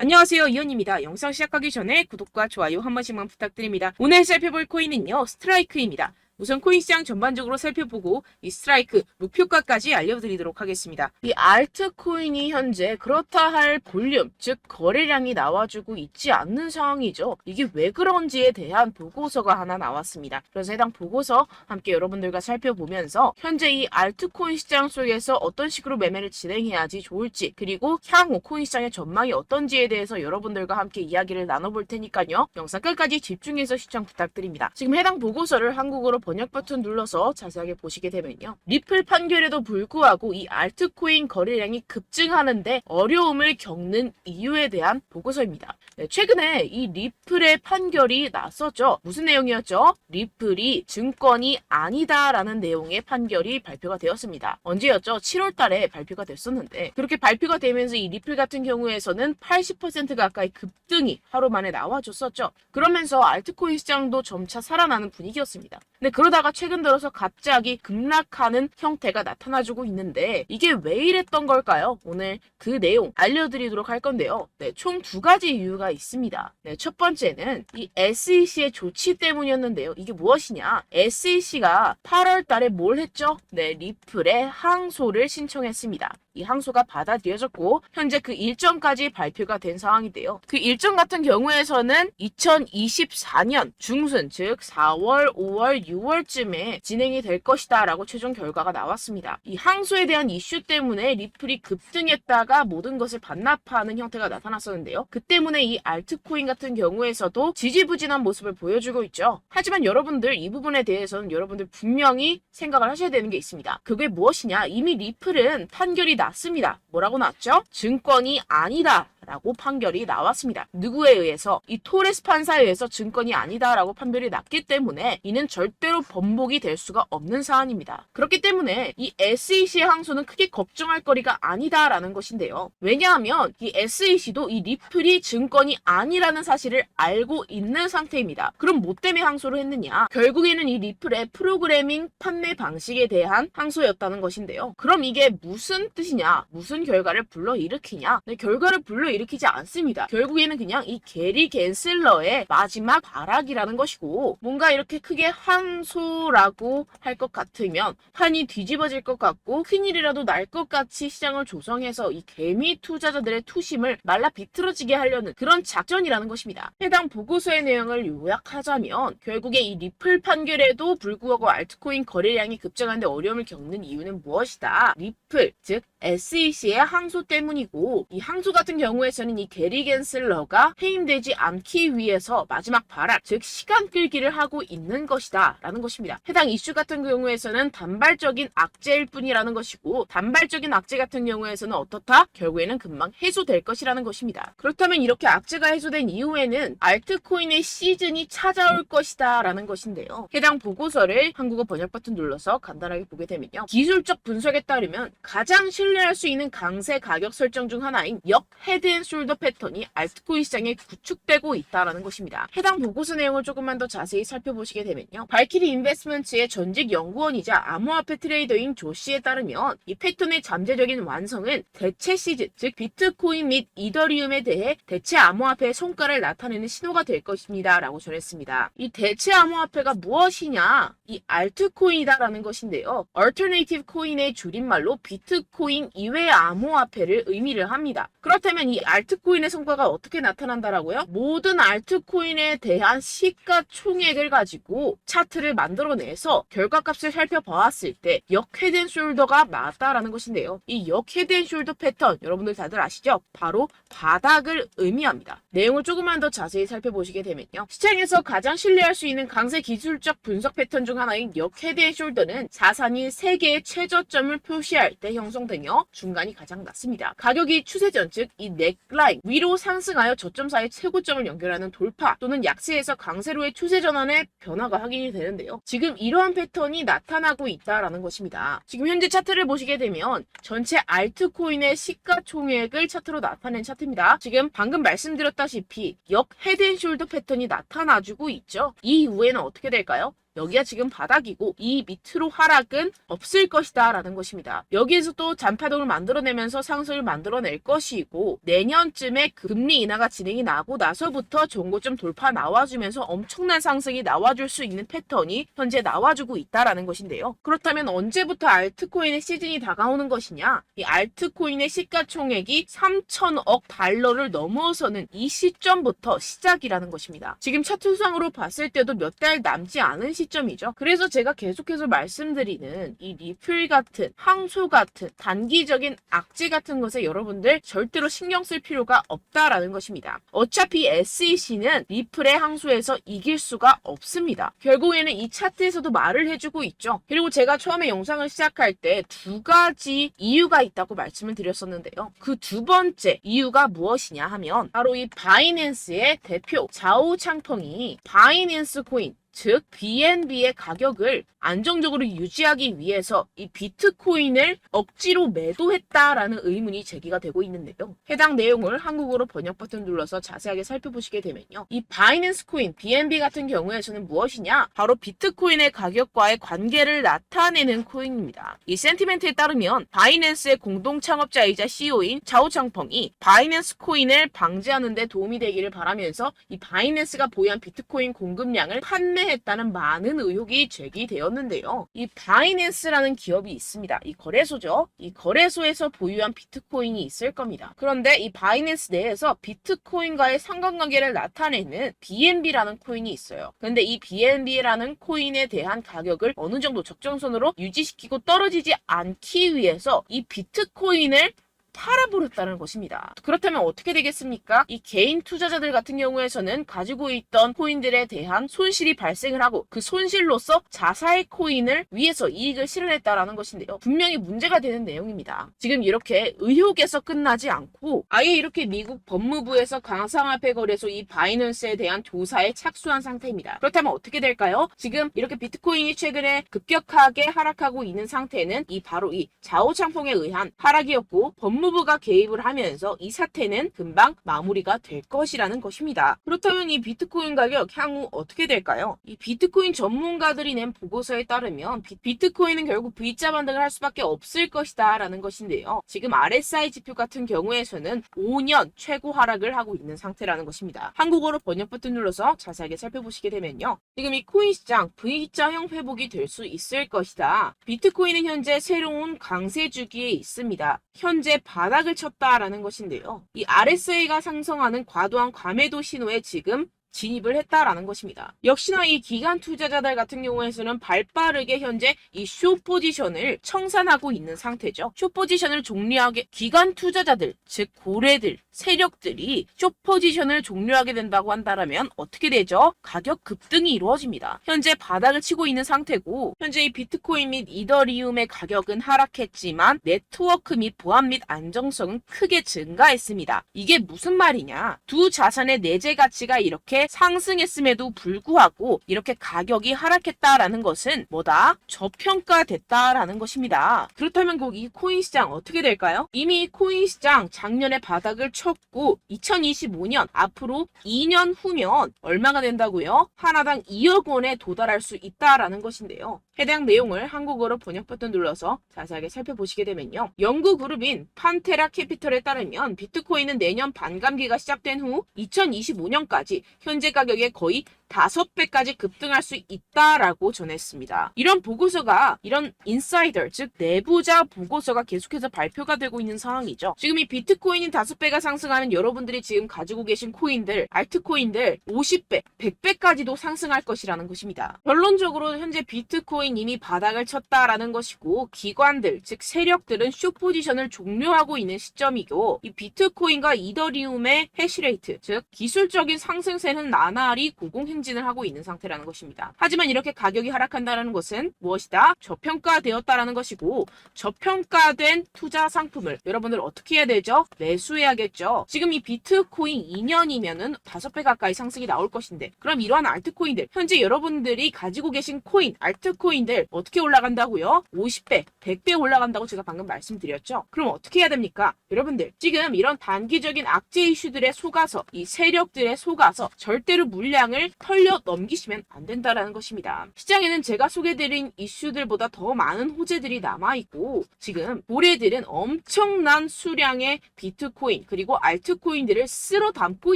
안녕하세요, 이현입니다. 영상 시작하기 전에 구독과 좋아요 한 번씩만 부탁드립니다. 오늘 살펴볼 코인은요, 스트라이크입니다. 우선 코인 시장 전반적으로 살펴보고 이 스트라이크 목표가까지 알려드리도록 하겠습니다. 이 알트코인이 현재 그렇다 할 볼륨, 즉 거래량이 나와주고 있지 않는 상황이죠. 이게 왜 그런지에 대한 보고서가 하나 나왔습니다. 그래서 해당 보고서 함께 여러분들과 살펴보면서 현재 이 알트코인 시장 속에서 어떤 식으로 매매를 진행해야지 좋을지, 그리고 향후 코인 시장의 전망이 어떤지에 대해서 여러분들과 함께 이야기를 나눠볼 테니까요. 영상 끝까지 집중해서 시청 부탁드립니다. 지금 해당 보고서를 한국어로 번역 버튼 눌러서 자세하게 보시게 되면요. 리플 판결에도 불구하고 이 알트코인 거래량이 급증하는데 어려움을 겪는 이유에 대한 보고서입니다. 최근에 이 리플의 판결이 났었죠. 무슨 내용이었죠? 리플이 증권이 아니다라는 내용의 판결이 발표가 되었습니다. 언제였죠? 7월 달에 발표가 됐었는데, 그렇게 발표가 되면서 이 리플 같은 경우에서는 80% 가까이 급등이 하루 만에 나와줬었죠. 그러면서 알트코인 시장도 점차 살아나는 분위기였습니다. 근데 그러다가 최근 들어서 갑자기 급락하는 형태가 나타나주고 있는데 이게 왜 이랬던 걸까요? 오늘 그 내용 알려드리도록 할 건데요. 총 두 가지 이유가 있습니다. 첫 번째는 이 SEC의 조치 때문이었는데요. 이게 무엇이냐? SEC가 8월 달에 뭘 했죠? 리플에 항소를 신청했습니다. 이 항소가 받아들여졌고 현재 그 일정까지 발표가 된 상황인데요. 그 일정 같은 경우에서는 2024년 중순, 즉 4월, 5월, 6월쯤에 진행이 될 것이다 라고 최종 결과가 나왔습니다. 이 항소에 대한 이슈 때문에 리플이 급등했다가 모든 것을 반납하는 형태가 나타났었는데요. 그 때문에 이 알트코인 같은 경우에서도 지지부진한 모습을 보여주고 있죠. 하지만 여러분들 이 부분에 대해서는 여러분들 분명히 생각을 하셔야 되는 게 있습니다. 그게 무엇이냐? 이미 리플은 판결이 났습니다. 뭐라고 났죠? 증권이 아니다 라고 판결이 나왔습니다. 누구에 의해서? 이 토레스 판사에 의해서 증권이 아니다 라고 판결이 났기 때문에 이는 절대로 번복이 될 수가 없는 사안입니다. 그렇기 때문에 이 SEC의 항소는 크게 걱정할 거리가 아니다 라는 것인데요. 왜냐하면 이 SEC도 이 리플이 증권이 아니라는 사실을 알고 있는 상태입니다. 그럼 뭐 때문에 항소를 했느냐? 결국에는 이 리플의 프로그래밍 판매 방식에 대한 항소였다는 것인데요. 그럼 이게 무슨 뜻이냐? 무슨 결과를 불러일으키냐? 결과를 불러일으키지 않습니다. 결국에는 그냥 이 게리 겐슬러의 마지막 발악이라는 것이고, 뭔가 이렇게 크게 항소라고 할 것 같으면 판이 뒤집어질 것 같고 큰일이라도 날 것 같이 시장을 조성해서 이 개미 투자자들의 투심을 말라 비틀어지게 하려는 그런 작전이라는 것입니다. 해당 보고서의 내용을 요약하자면 결국에 이 리플 판결에도 불구하고 알트코인 거래량이 급증하는데 어려움을 겪는 이유는 무엇이다? 리플, 즉 SEC의 항소 때문이고, 이 항소 같은 경우에서는 이 게리 겐슬러가 해임되지 않기 위해서 마지막 발악, 즉 시간 끌기를 하고 있는 것이다 라는 것입니다. 해당 이슈 같은 경우에서는 단발적인 악재일 뿐이라는 것이고, 단발적인 악재 같은 경우에서는 어떻다? 결국에는 금방 해소될 것이라는 것입니다. 그렇다면 이렇게 악재가 해소된 이후에는 알트코인의 시즌이 찾아올 것이다 라는 것인데요. 해당 보고서를 한국어 번역 버튼 눌러서 간단하게 보게 되면요. 기술적 분석에 따르면 가장 신뢰할 수 있는 강세 가격 설정 중 하나인 역 헤드앤숄더 패턴이 알트코인 시장에 구축되고 있다는 것입니다. 해당 보고서 내용을 조금만 더 자세히 살펴보시게 되면요. 발키리 인베스트먼트의 전직 연구원이자 암호화폐 트레이더인 조 씨에 따르면 이 패턴의 잠재적인 완성은 대체 시즌, 즉 비트코인 및 이더리움에 대해 대체 암호화폐의 성과를 나타내는 신호가 될 것입니다 라고 전했습니다. 이 대체 암호화폐가 무엇이냐? 이 알트코인이다라는 것인데요. 얼터네이티브 코인의 줄임말로 비트코인 이외의 암호화폐를 의미를 합니다. 그렇다면 이 알트코인의 성과가 어떻게 나타난다라고요? 모든 알트코인에 대한 시가총액을 가지고 차트를 만들어내서 결과값을 살펴보았을 때 역 헤드앤숄더가 맞다라는 것인데요. 이 역 헤드앤숄더 패턴 여러분들 다들 아시죠? 바로 바닥을 의미합니다. 내용을 조금만 더 자세히 살펴보시게 되면요. 시장에서 가장 신뢰할 수 있는 강세 기술적 분석 패턴 중 하나인 역 헤드앤숄더는 자산이 3개의 최저점을 표시할 때 형성되며 중간이 가장 낮습니다. 가격이 추세전, 즉 이 넥라인 위로 상승하여 저점 사이 최고점을 연결하는 돌파 또는 약세에서 강세로의 추세 전환의 변화가 확인이 되는데요. 지금 이러한 패턴이 나타나고 있다라는 것입니다. 지금 현재 차트를 보시게 되면 전체 알트코인의 시가총액을 차트로 나타낸 차트입니다. 지금 방금 말씀드렸다시피 역 헤드앤숄더 패턴이 나타나주고 있죠. 이 이후에는 어떻게 될까요? 여기가 지금 바닥이고 이 밑으로 하락은 없을 것이다 라는 것입니다. 여기에서 또 잔파동을 만들어내면서 상승을 만들어낼 것이고 내년쯤에 금리 인하가 진행이 나고 나서부터 종고점 돌파 나와주면서 엄청난 상승이 나와줄 수 있는 패턴이 현재 나와주고 있다라는 것인데요. 그렇다면 언제부터 알트코인의 시즌이 다가오는 것이냐? 이 알트코인의 시가총액이 3천억 달러를 넘어서는 이 시점부터 시작이라는 것입니다. 지금 차트상으로 봤을 때도 몇 달 남지 않은 시점이죠. 그래서 제가 계속해서 말씀드리는 이 리플 같은 항소 같은 단기적인 악재 같은 것에 여러분들 절대로 신경 쓸 필요가 없다라는 것입니다. 어차피 SEC는 리플의 항소에서 이길 수가 없습니다. 결국에는 이 차트에서도 말을 해주고 있죠. 그리고 제가 처음에 영상을 시작할 때 두 가지 이유가 있다고 말씀을 드렸었는데요. 그 두 번째 이유가 무엇이냐 하면 바로 이 바이낸스의 대표 자오 창펑이 바이낸스 코인 즉 BNB의 가격을 안정적으로 유지하기 위해서 이 비트코인을 억지로 매도했다라는 의문이 제기가 되고 있는데요. 해당 내용을 한국어로 번역 버튼 눌러서 자세하게 살펴보시게 되면요. 이 바이낸스 코인 BNB 같은 경우에서는 무엇이냐? 바로 비트코인의 가격과의 관계를 나타내는 코인입니다. 이 센티멘트에 따르면 바이낸스의 공동 창업자이자 CEO인 자오 창펑이 바이낸스 코인을 방지하는 데 도움이 되기를 바라면서 이 바이낸스가 보유한 비트코인 공급량을 판매했다는 많은 의혹이 제기되었는데요. 이 바이낸스라는 기업이 있습니다. 이 거래소죠. 이 거래소에서 보유한 비트코인이 있을 겁니다. 그런데 이 바이낸스 내에서 비트코인과의 상관관계를 나타내는 BNB라는 코인이 있어요. 그런데 이 BNB라는 코인에 대한 가격을 어느 정도 적정선으로 유지시키고 떨어지지 않기 위해서 이 비트코인을 팔아버렸다는 것입니다. 그렇다면 어떻게 되겠습니까? 이 개인 투자자들 같은 경우에서는 가지고 있던 코인들에 대한 손실이 발생을 하고 그 손실로서 자사의 코인을 위해서 이익을 실현했다라는 것인데요. 분명히 문제가 되는 내용입니다. 지금 이렇게 의혹에서 끝나지 않고 아예 이렇게 미국 법무부에서 가상화폐 거래소 이 바이낸스에 대한 조사에 착수한 상태입니다. 그렇다면 어떻게 될까요? 지금 이렇게 비트코인이 최근에 급격하게 하락하고 있는 상태는 바로 이 자오 창펑에 의한 하락이었고 법무부가 개입을 하면서 이 사태는 금방 마무리가 될 것이라는 것입니다. 그렇다면 이 비트코인 가격 향후 어떻게 될까요? 이 비트코인 전문가들이 낸 보고서에 따르면 비트코인은 결국 V자 반등을 할 수밖에 없을 것이다 라는 것인데요. 지금 RSI 지표 같은 경우에서는 5년 최고 하락을 하고 있는 상태라는 것입니다. 한국어로 번역 버튼 눌러서 자세하게 살펴보시게 되면요. 지금 이 코인 시장 V자형 회복이 될 수 있을 것이다. 비트코인은 현재 새로운 강세 주기에 있습니다. 현재 바닥을 쳤다라는 것인데요. 이 RSI가 상승하는 과도한 과매도 신호에 지금 진입을 했다라는 것입니다. 역시나 이 기관 투자자들 같은 경우에서는 발빠르게 현재 이 숏 포지션을 청산하고 있는 상태죠. 숏 포지션을 종료하게 기관 투자자들, 즉 고래들, 세력들이 숏 포지션을 종료하게 된다고 한다면 어떻게 되죠? 가격 급등이 이루어집니다. 현재 바닥을 치고 있는 상태고 현재 이 비트코인 및 이더리움의 가격은 하락했지만 네트워크 및 보안 및 안정성은 크게 증가했습니다. 이게 무슨 말이냐? 두 자산의 내재 가치가 이렇게 상승했음에도 불구하고 이렇게 가격이 하락했다라는 것은 뭐다? 저평가됐다라는 것입니다. 그렇다면 꼭 이 코인 시장 어떻게 될까요? 이미 코인 시장 작년에 바닥을 쳤고 2025년 앞으로 2년 후면 얼마가 된다고요? 하나당 2억 원에 도달할 수 있다라는 것인데요. 해당 내용을 한국어로 번역 버튼 눌러서 자세하게 살펴보시게 되면요. 연구 그룹인 판테라 캐피털에 따르면 비트코인은 내년 반감기가 시작된 후 2025년까지 현재 가격의 거의 5배까지 급등할 수 있다라고 전했습니다. 이런 보고서가 이런 인사이더 즉 내부자 보고서가 계속해서 발표가 되고 있는 상황이죠. 지금 이 비트코인이 5배가 상승하는 여러분들이 지금 가지고 계신 코인들, 알트코인들 50배, 100배까지도 상승할 것이라는 것입니다. 결론적으로 현재 비트코인 이미 바닥을 쳤다라는 것이고 기관들 즉 세력들은 숏 포지션을 종료하고 있는 시점이고 이 비트코인과 이더리움의 해시레이트 즉 기술적인 상승세는 나날이 고공행진을 하고 있는 상태라는 것입니다. 하지만 이렇게 가격이 하락한다는 것은 무엇이다? 저평가되었다라는 것이고 저평가된 투자 상품을 여러분들 어떻게 해야 되죠? 매수해야겠죠. 지금 이 비트코인 2년이면은 5배 가까이 상승이 나올 것인데 그럼 이러한 알트코인들 현재 여러분들이 가지고 계신 코인, 알트코인들 어떻게 올라간다고요? 50배, 100배 올라간다고 제가 방금 말씀드렸죠. 그럼 어떻게 해야 됩니까? 여러분들 지금 이런 단기적인 악재 이슈들에 속아서 이 세력들에 속아서 절대로 물량을 흘려 넘기시면 안 된다라는 것입니다. 시장에는 제가 소개드린 이슈들보다 더 많은 호재들이 남아있고 지금 고래들은 엄청난 수량의 비트코인 그리고 알트코인들을 쓸어 담고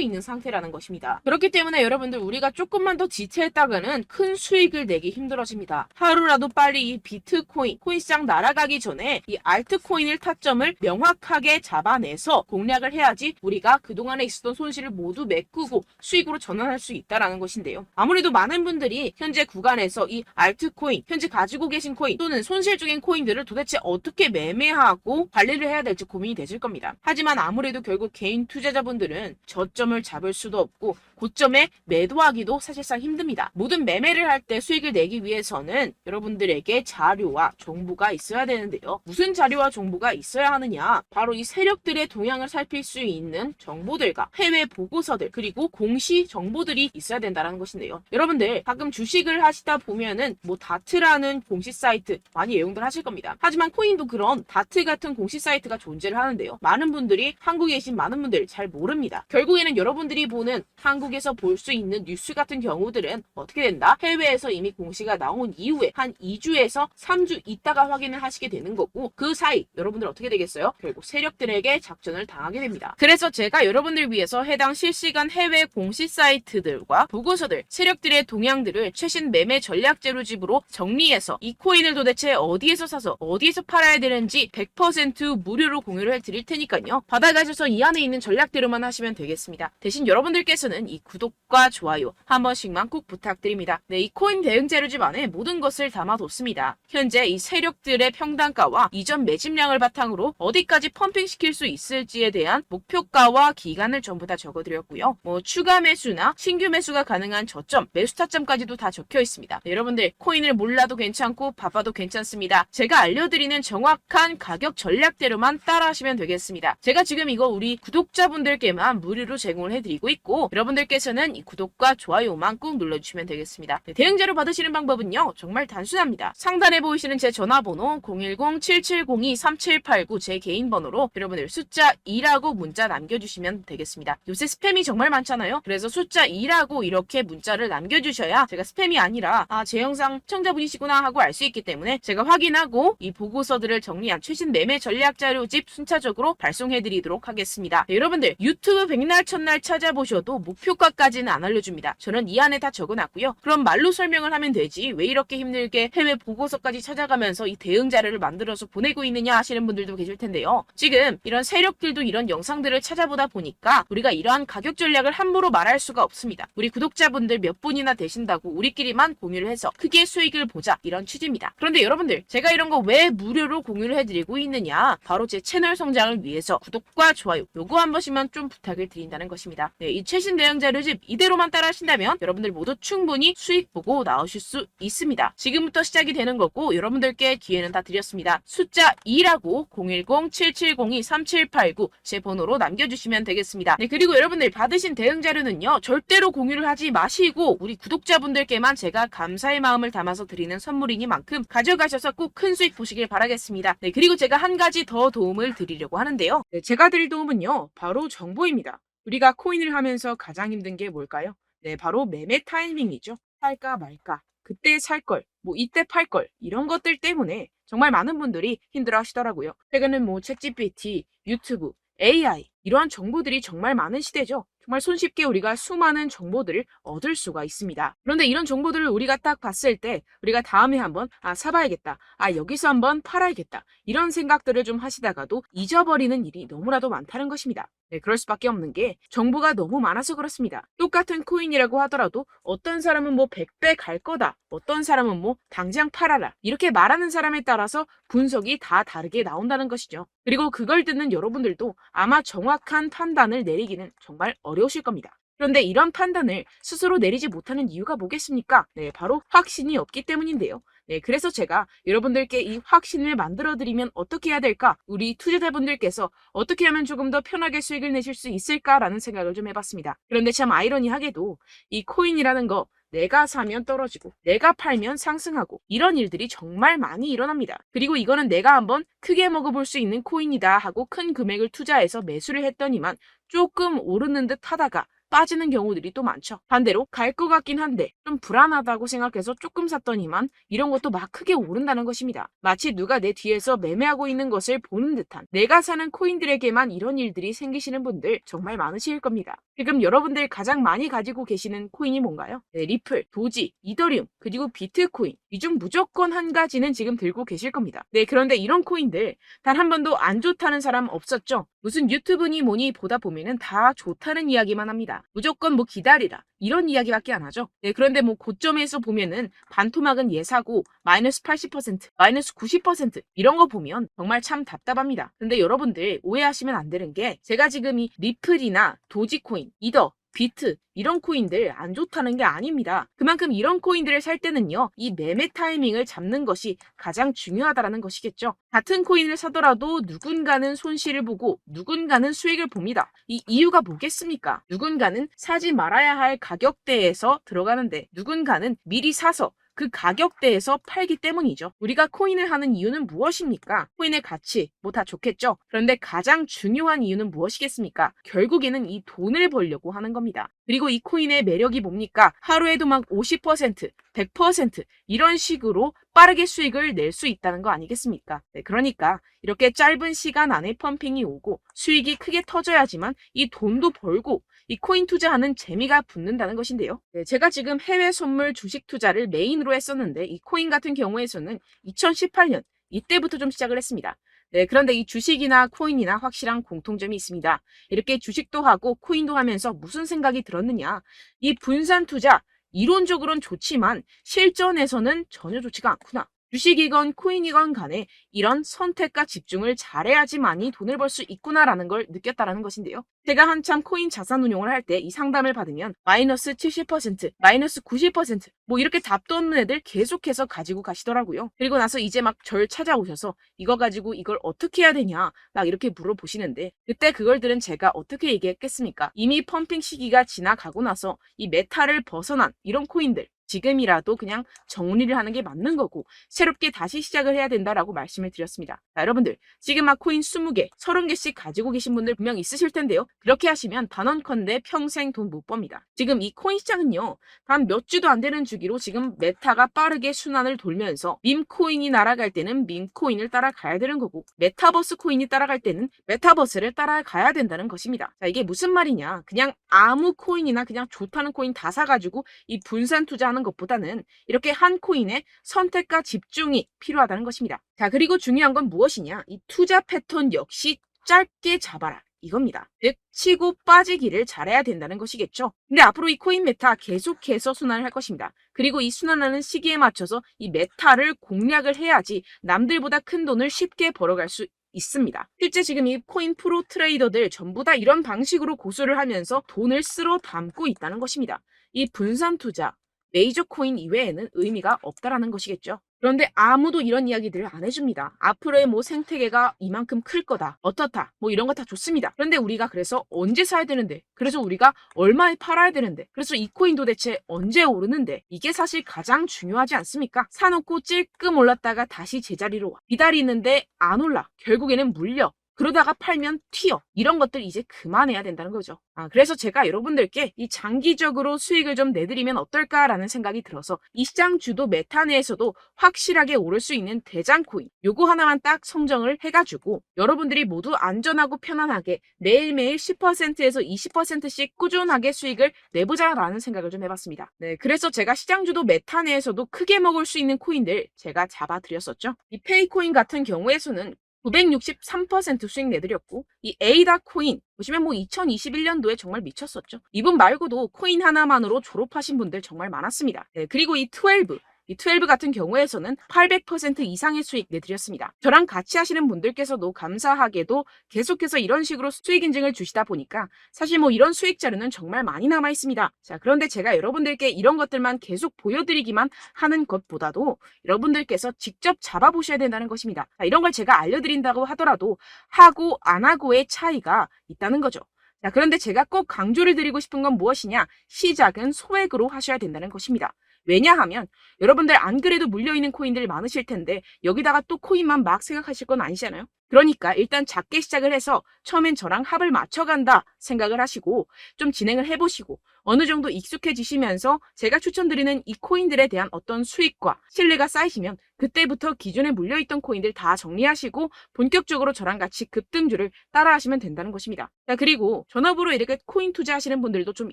있는 상태라는 것입니다. 그렇기 때문에 여러분들 우리가 조금만 더 지체했다가는 큰 수익을 내기 힘들어집니다. 하루라도 빨리 이 비트코인, 코인시장 날아가기 전에 이 알트코인을 타점을 명확하게 잡아내서 공략을 해야지 우리가 그동안에 있었던 손실을 모두 메꾸고 수익으로 전환할 수 있다라는 것인데요. 아무래도 많은 분들이 현재 구간에서 이 알트코인, 현재 가지고 계신 코인 또는 손실 중인 코인들을 도대체 어떻게 매매하고 관리를 해야 될지 고민이 되실 겁니다. 하지만 아무래도 결국 개인 투자자분들은 저점을 잡을 수도 없고 고점에 매도하기도 사실상 힘듭니다. 모든 매매를 할 때 수익을 내기 위해서는 여러분들에게 자료와 정보가 있어야 되는데요. 무슨 자료와 정보가 있어야 하느냐? 바로 이 세력들의 동향을 살필 수 있는 정보들과 해외 보고서들 그리고 공시 정보들이 있어야 된다는 것인데요. 여러분들 가끔 주식을 하시다 보면은 뭐 다트라는 공시 사이트 많이 애용들 하실 겁니다. 하지만 코인도 그런 다트 같은 공시 사이트가 존재를 하는데요. 많은 분들이 한국에 계신 많은 분들 잘 모릅니다. 결국에는 여러분들이 보는 한국에서 볼 수 있는 뉴스 같은 경우들은 어떻게 된다? 해외에서 이미 공시가 나온 이후에 한 2주에서 3주 있다가 확인을 하시게 되는 거고 그 사이 여러분들 어떻게 되겠어요? 결국 세력들에게 작전을 당하게 됩니다. 그래서 제가 여러분들 위해서 해당 실시간 해외 공시 사이트들과 보고서들, 세력들의 동향들을 최신 매매 전략 재료집으로 정리해서 이 코인을 도대체 어디에서 사서 어디에서 팔아야 되는지 100% 무료로 공유를 해드릴 테니까요. 받아가셔서 이 안에 있는 전략대로만 하시면 되겠습니다. 대신 여러분들께서는 이 구독과 좋아요 한 번씩만 꼭 부탁드립니다. 네, 이 코인 대응 재료집 안에 모든 것을 담아뒀습니다. 현재 이 세력들의 평단가와 이전 매집량을 바탕으로 어디까지 펌핑시킬 수 있을지에 대한 목표가와 기간을 전부 다 적어드렸고요. 뭐 추가 매수나 신규 매수가 가능한 저점, 매수 타점까지도 다 적혀 있습니다. 네, 여러분들 코인을 몰라도 괜찮고 바빠도 괜찮습니다. 제가 알려드리는 정확한 가격 전략대로만 따라하시면 되겠습니다. 제가 지금 이거 우리 구독자분들께만 무료로 제공을 해드리고 있고 여러분들께서는 이 구독과 좋아요만 꾹 눌러주시면 되겠습니다. 네, 대응자료 받으시는 방법은요. 정말 단순합니다. 상단에 보이시는 제 전화번호 010-7702-3789 제 개인 번호로 여러분들 숫자 2라고 문자 남겨주시면 되겠습니다. 요새 스팸이 정말 많잖아요. 그래서 숫자 2라고 이렇게 문자를 남겨주셔야 제가 스팸이 아니라 제 영상 시청자분이시구나 하고 알 수 있기 때문에 제가 확인하고 이 보고서들을 정리한 최신 매매 전략 자료집 순차적으로 발송해드리도록 하겠습니다. 네, 여러분들 유튜브 백날 첫날 찾아보셔도 목표가까지는 안 알려줍니다. 저는 이 안에 다 적어놨고요. 그럼 말로 설명을 하면 되지 왜 이렇게 힘들게 해외 보고서까지 찾아가면서 이 대응 자료를 만들어서 보내고 있느냐 하시는 분들도 계실 텐데요. 지금 이런 세력들도 이런 영상들을 찾아보다 보니까 우리가 이러한 가격 전략을 함부로 말할 수가 없습니다. 우리 구독자분들 몇 분이나 되신다고 우리끼리만 공유를 해서 크게 수익을 보자 이런 취지입니다. 그런데 여러분들 제가 이런 거 왜 무료로 공유를 해드리고 있느냐? 바로 제 채널 성장을 위해서 구독과 좋아요 요거 한 번씩만 좀 부탁을 드린다는 것입니다. 네, 이 최신 대응 자료집 이대로만 따라 하신다면 여러분들 모두 충분히 수익 보고 나오실 수 있습니다. 지금부터 시작이 되는 거고 여러분들께 기회는 다 드렸습니다. 숫자 2라고 010-7702-3789 제 번호로 남겨주시면 되겠습니다. 네, 그리고 여러분들 받으신 대응 자료는요. 절대로 공유를 하지 마시고 우리 구독자분들께만 제가 감사의 마음을 담아서 드리는 선물이니만큼 가져가셔서 꼭 큰 수익 보시길 바라겠습니다. 네, 그리고 제가 한 가지 더 도움을 드리려고 하는데요. 네, 제가 드릴 도움은요. 바로 정보입니다. 우리가 코인을 하면서 가장 힘든 게 뭘까요? 네, 바로 매매 타이밍이죠. 살까 말까, 그때 살 걸, 뭐 이때 팔 걸, 이런 것들 때문에 정말 많은 분들이 힘들어 하시더라고요. 최근은 뭐 챗GPT, 유튜브, AI 이러한 정보들이 정말 많은 시대죠. 정말 손쉽게 우리가 수많은 정보들을 얻을 수가 있습니다. 그런데 이런 정보들을 우리가 딱 봤을 때 우리가 다음에 한번 사봐야겠다. 여기서 한번 팔아야겠다. 이런 생각들을 좀 하시다가도 잊어버리는 일이 너무나도 많다는 것입니다. 네, 그럴 수밖에 없는 게 정보가 너무 많아서 그렇습니다. 똑같은 코인이라고 하더라도 어떤 사람은 뭐 100배 갈 거다. 어떤 사람은 뭐 당장 팔아라. 이렇게 말하는 사람에 따라서 분석이 다 다르게 나온다는 것이죠. 그리고 그걸 듣는 여러분들도 아마 정확한 판단을 내리기는 정말 어려우실 겁니다. 그런데 이런 판단을 스스로 내리지 못하는 이유가 뭐겠습니까? 네, 바로 확신이 없기 때문인데요. 네, 그래서 제가 여러분들께 이 확신을 만들어드리면 어떻게 해야 될까? 우리 투자자분들께서 어떻게 하면 조금 더 편하게 수익을 내실 수 있을까라는 생각을 좀 해봤습니다. 그런데 참 아이러니하게도 이 코인이라는 거 내가 사면 떨어지고 내가 팔면 상승하고 이런 일들이 정말 많이 일어납니다. 그리고 이거는 내가 한번 크게 먹어볼 수 있는 코인이다 하고 큰 금액을 투자해서 매수를 했더니만 조금 오르는 듯 하다가 빠지는 경우들이 또 많죠. 반대로 갈 것 같긴 한데 좀 불안하다고 생각해서 조금 샀더니만 이런 것도 막 크게 오른다는 것입니다. 마치 누가 내 뒤에서 매매하고 있는 것을 보는 듯한, 내가 사는 코인들에게만 이런 일들이 생기시는 분들 정말 많으실 겁니다. 지금 여러분들 가장 많이 가지고 계시는 코인이 뭔가요? 네, 리플, 도지, 이더리움, 그리고 비트코인. 이 중 무조건 한 가지는 지금 들고 계실 겁니다. 네, 그런데 이런 코인들 단 한 번도 안 좋다는 사람 없었죠? 무슨 유튜브니 뭐니 보다 보면은 다 좋다는 이야기만 합니다. 무조건 뭐 기다리라 이런 이야기밖에 안 하죠. 네, 그런데 뭐 고점에서 보면은 반토막은 예사고 마이너스 80%, 마이너스 90% 이런 거 보면 정말 참 답답합니다. 근데 여러분들 오해하시면 안 되는 게, 제가 지금 이 리플이나 도지코인, 이더, 비트 이런 코인들 안 좋다는 게 아닙니다. 그만큼 이런 코인들을 살 때는요, 이 매매 타이밍을 잡는 것이 가장 중요하다는 것이겠죠. 같은 코인을 사더라도 누군가는 손실을 보고 누군가는 수익을 봅니다. 이 이유가 뭐겠습니까? 누군가는 사지 말아야 할 가격대에서 들어가는데 누군가는 미리 사서 그 가격대에서 팔기 때문이죠. 우리가 코인을 하는 이유는 무엇입니까? 코인의 가치, 뭐 다 좋겠죠. 그런데 가장 중요한 이유는 무엇이겠습니까? 결국에는 이 돈을 벌려고 하는 겁니다. 그리고 이 코인의 매력이 뭡니까? 하루에도 막 50%, 100% 이런 식으로 빠르게 수익을 낼 수 있다는 거 아니겠습니까? 네, 그러니까 이렇게 짧은 시간 안에 펌핑이 오고 수익이 크게 터져야지만 이 돈도 벌고 이 코인 투자하는 재미가 붙는다는 것인데요. 네, 제가 지금 해외 선물 주식 투자를 메인으로 했었는데 이 코인 같은 경우에서는 2018년 이때부터 좀 시작을 했습니다. 네, 그런데 이 주식이나 코인이나 확실한 공통점이 있습니다. 이렇게 주식도 하고 코인도 하면서 무슨 생각이 들었느냐? 이 분산 투자 이론적으로는 좋지만 실전에서는 전혀 좋지가 않구나. 주식이건 코인이건 간에 이런 선택과 집중을 잘해야지만이 돈을 벌 수 있구나라는 걸 느꼈다라는 것인데요. 제가 한참 코인 자산 운용을 할 때 이 상담을 받으면 마이너스 70%, 마이너스 90%, 뭐 이렇게 답도 없는 애들 계속해서 가지고 가시더라고요. 그리고 나서 이제 막 절 찾아오셔서 이거 가지고 이걸 어떻게 해야 되냐 막 이렇게 물어보시는데, 그때 그걸 들은 제가 어떻게 얘기했겠습니까? 이미 펌핑 시기가 지나가고 나서 이 메타를 벗어난 이런 코인들, 지금이라도 그냥 정리를 하는 게 맞는 거고 새롭게 다시 시작을 해야 된다라고 말씀을 드렸습니다. 자, 여러분들 지금 막 코인 20개, 30개씩 가지고 계신 분들 분명 있으실 텐데요. 그렇게 하시면 단언컨대 평생 돈 못 법니다. 지금 이 코인 시장은요, 단 몇 주도 안 되는 주기로 지금 메타가 빠르게 순환을 돌면서 밈코인이 날아갈 때는 밈코인을 따라가야 되는 거고 메타버스 코인이 따라갈 때는 메타버스를 따라가야 된다는 것입니다. 자, 이게 무슨 말이냐? 그냥 아무 코인이나 그냥 좋다는 코인 다 사가지고 이 분산 투자하는 것보다는 이렇게 한 코인에 선택과 집중이 필요하다는 것입니다. 자, 그리고 중요한 건 무엇이냐? 이 투자 패턴 역시 짧게 잡아라. 이겁니다. 즉 치고 빠지기를 잘해야 된다는 것이겠죠. 근데 앞으로 이 코인 메타 계속해서 순환을 할 것입니다. 그리고 이 순환하는 시기에 맞춰서 이 메타를 공략을 해야지 남들보다 큰 돈을 쉽게 벌어갈 수 있습니다. 실제 지금 이 코인 프로 트레이더들 전부 다 이런 방식으로 고수를 하면서 돈을 쓸어 담고 있다는 것입니다. 이 분산 투자, 메이저 코인 이외에는 의미가 없다라는 것이겠죠. 그런데 아무도 이런 이야기들을 안 해줍니다. 앞으로의 뭐 생태계가 이만큼 클 거다, 어떻다, 뭐 이런 거 다 좋습니다. 그런데 우리가 그래서 언제 사야 되는데, 그래서 우리가 얼마에 팔아야 되는데, 그래서 이 코인 도대체 언제 오르는데, 이게 사실 가장 중요하지 않습니까? 사놓고 찔끔 올랐다가 다시 제자리로 와. 기다리는데 안 올라. 결국에는 물려. 그러다가 팔면 튀어. 이런 것들 이제 그만해야 된다는 거죠. 그래서 제가 여러분들께 이 장기적으로 수익을 좀 내드리면 어떨까라는 생각이 들어서 이 시장 주도 메타 내에서도 확실하게 오를 수 있는 대장 코인 요거 하나만 딱 선정을 해가지고 여러분들이 모두 안전하고 편안하게 매일매일 10%에서 20%씩 꾸준하게 수익을 내보자라는 생각을 좀 해봤습니다. 네, 그래서 제가 시장 주도 메타 내에서도 크게 먹을 수 있는 코인들 제가 잡아드렸었죠. 이 페이코인 같은 경우에서는 963% 수익 내드렸고, 이 에이다 코인 보시면 뭐 2021년도에 정말 미쳤었죠. 이분 말고도 코인 하나만으로 졸업하신 분들 정말 많았습니다. 네, 그리고 이 12 같은 경우에서는 800% 이상의 수익 내드렸습니다. 저랑 같이 하시는 분들께서도 감사하게도 계속해서 이런 식으로 수익 인증을 주시다 보니까 사실 뭐 이런 수익 자료는 정말 많이 남아 있습니다. 자, 그런데 제가 여러분들께 이런 것들만 계속 보여드리기만 하는 것보다도 여러분들께서 직접 잡아보셔야 된다는 것입니다. 자, 이런 걸 제가 알려드린다고 하더라도 하고 안 하고의 차이가 있다는 거죠. 자, 그런데 제가 꼭 강조를 드리고 싶은 건 무엇이냐? 시작은 소액으로 하셔야 된다는 것입니다. 왜냐하면 여러분들 안 그래도 물려있는 코인들 많으실 텐데 여기다가 또 코인만 막 생각하실 건 아니잖아요. 그러니까 일단 작게 시작을 해서 처음엔 저랑 합을 맞춰간다 생각을 하시고 좀 진행을 해보시고 어느 정도 익숙해지시면서 제가 추천드리는 이 코인들에 대한 어떤 수익과 신뢰가 쌓이시면 그때부터 기존에 물려있던 코인들 다 정리하시고 본격적으로 저랑 같이 급등주를 따라하시면 된다는 것입니다. 자, 그리고 전업으로 이렇게 코인 투자하시는 분들도 좀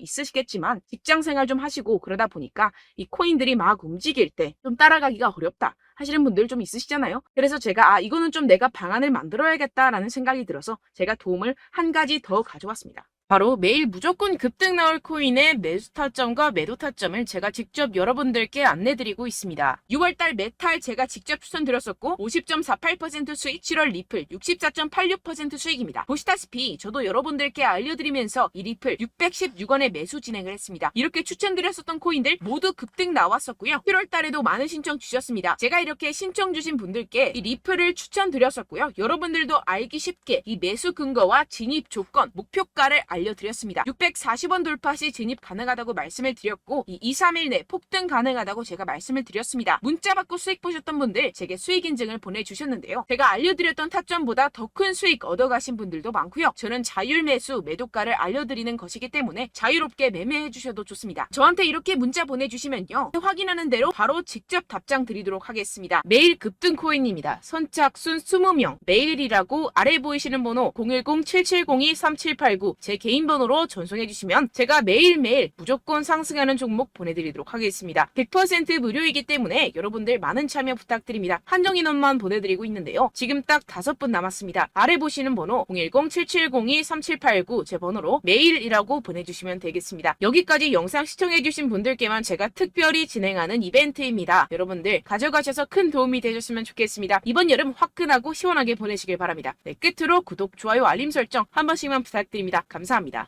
있으시겠지만 직장 생활 좀 하시고 그러다 보니까 이 코인들이 막 움직일 때 좀 따라가기가 어렵다 하시는 분들 좀 있으시잖아요. 그래서 제가 이거는 좀 내가 방안을 만들어야겠다라는 생각이 들어서 제가 도움을 한 가지 더 가져왔습니다. 바로 매일 무조건 급등 나올 코인의 매수 타점과 매도 타점을 제가 직접 여러분들께 안내드리고 있습니다. 6월달 메탈 제가 직접 추천드렸었고 50.48% 수익, 7월 리플 64.86% 수익입니다. 보시다시피 저도 여러분들께 알려드리면서 이 리플 616원에 매수 진행을 했습니다. 이렇게 추천드렸었던 코인들 모두 급등 나왔었고요. 7월달에도 많은 신청 주셨습니다. 제가 이렇게 신청 주신 분들께 이 리플을 추천드렸었고요. 여러분들도 알기 쉽게 이 매수 근거와 진입 조건, 목표가를 알려드렸습니다. 640원 돌파 시 진입 가능하다고 말씀을 드렸고 이 2-3일 내 폭등 가능하다고 제가 말씀을 드렸습니다. 문자 받고 수익 보셨던 분들 제게 수익 인증을 보내주셨는데요. 제가 알려드렸던 타점보다 더 큰 수익 얻어가신 분들도 많고요. 저는 자율 매수 매도가를 알려드리는 것이기 때문에 자유롭게 매매해 주셔도 좋습니다. 저한테 이렇게 문자 보내주시면요. 확인하는 대로 바로 직접 답장 드리도록 하겠습니다. 매일 급등 코인입니다. 선착순 20명 매일이라고 아래 보이시는 번호 010-7702-3789 제 개인 번호로 전송해 주시면 제가 매일매일 무조건 상승하는 종목 보내드리도록 하겠습니다. 100% 무료이기 때문에 여러분들 많은 참여 부탁드립니다. 한정 인원만 보내드리고 있는데요. 지금 딱 5분 남았습니다. 아래 보시는 번호 010-7702-3789 제 번호로 메일이라고 보내주시면 되겠습니다. 여기까지 영상 시청해주신 분들께만 제가 특별히 진행하는 이벤트입니다. 여러분들 가져가셔서 큰 도움이 되셨으면 좋겠습니다. 이번 여름 화끈하고 시원하게 보내시길 바랍니다. 네, 끝으로 구독, 좋아요, 알림 설정 한 번씩만 부탁드립니다. 감사합니다.